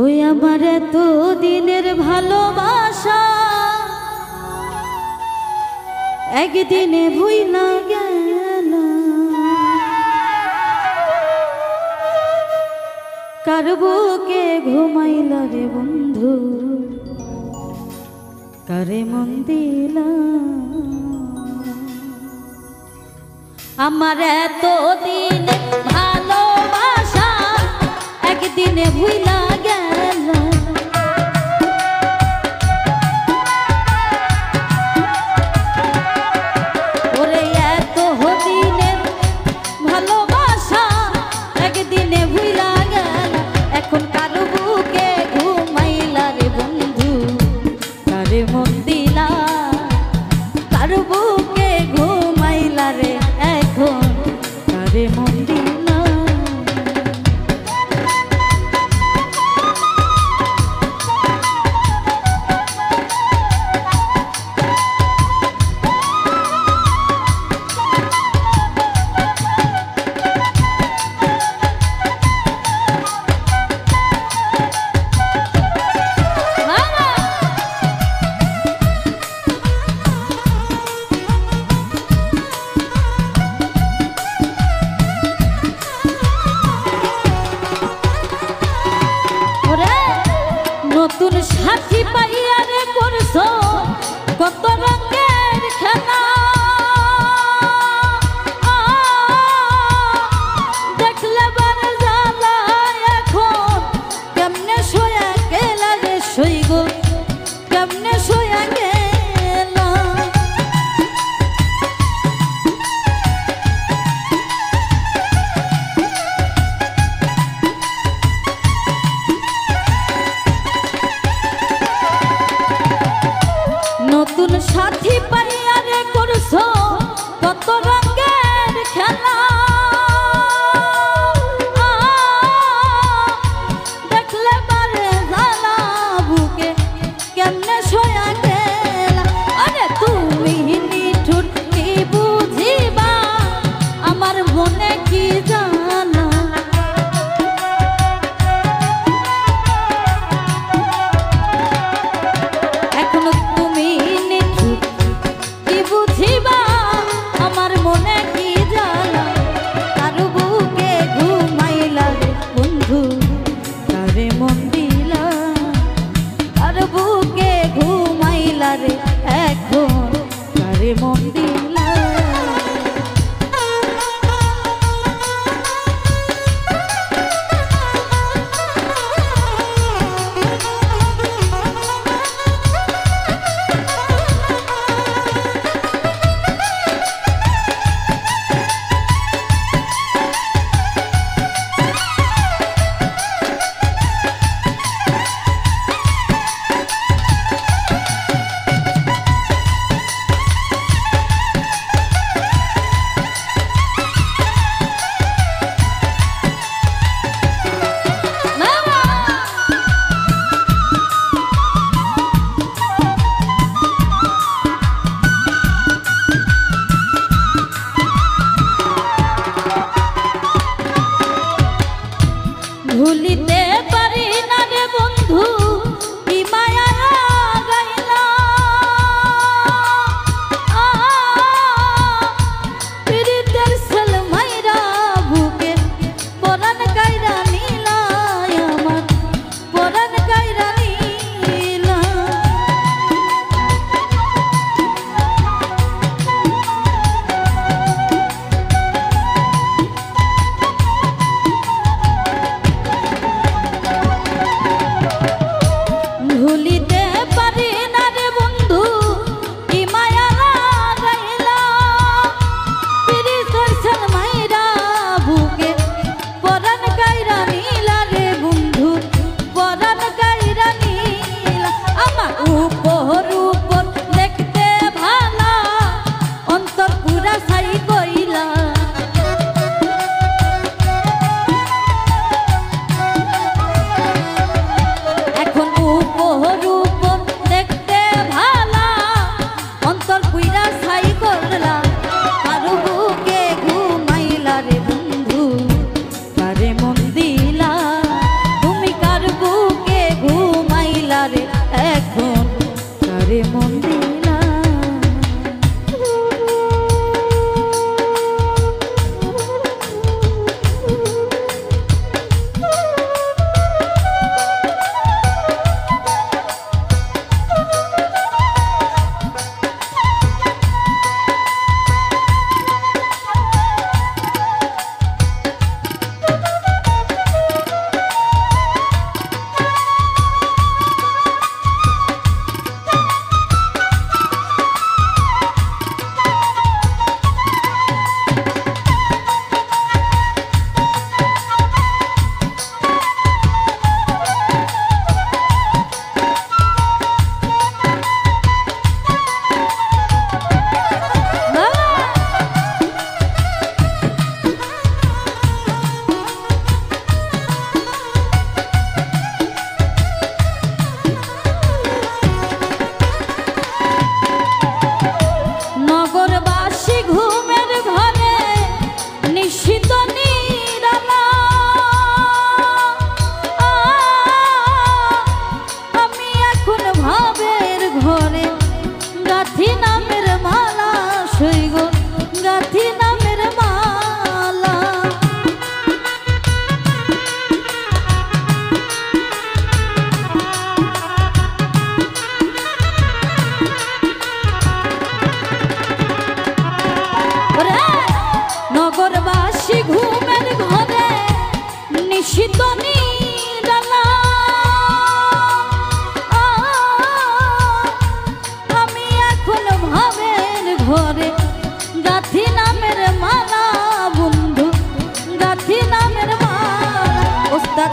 ওই আমার এত দিনের ভালোবাসা একদিনে ভুইলা গেল। কার বুকে ঘুমাইলা রে বন্ধু, কারে মন দিলা। আমার এত দিনের ভালোবাসা একদিনে ভুইলা গেল। ওরে এত দিনের ভালোবাসা একদিনে ভুইলা গেল। এখন কার বুকে ঘুমাইলা রে বন্ধু, কারে মন দিলা। কার বুকে ঘুমাইলা রে এখন, কারে মন দিলা। নতুন সাথী পাইয়া রে করছো কত রঙের খেলা। দেখলে বার জ্বালা এখন কেমনে শোয়া গেলা রে সইগ, কেমনে শোয়া গেলা। নতুন সাথী পাইয়া রে করছো কত রঙের খেলা। দেখলে বারে জ্বালা বুকে কেমনে শোয়া গেলা। আরে তুমি নিঠুর কি বুঝিবা আমার মনে কি জানা। এখনো তুমি নিঠুর কি বুঝিবা আমার মনে কি জানা। কার বুকে ঘুমাইলা রে বন্ধু, কারে মন দিলা। কার বুকে ঘুমাইলা রে এখন, কারে মন দিলা। ভুলিতে পারি না রে বন্ধু কি মায়া গাইলা। পীড়িতের সেল মাইরা বুকে পরাণ কাইরা নিলা, আমার পরাণ কাইরা নিলা। নিশিত নিরালা আমি এখন ভাবের ঘরে গাথি নামের মালা বন্ধু গাথি নামের মালা ওস্তাদ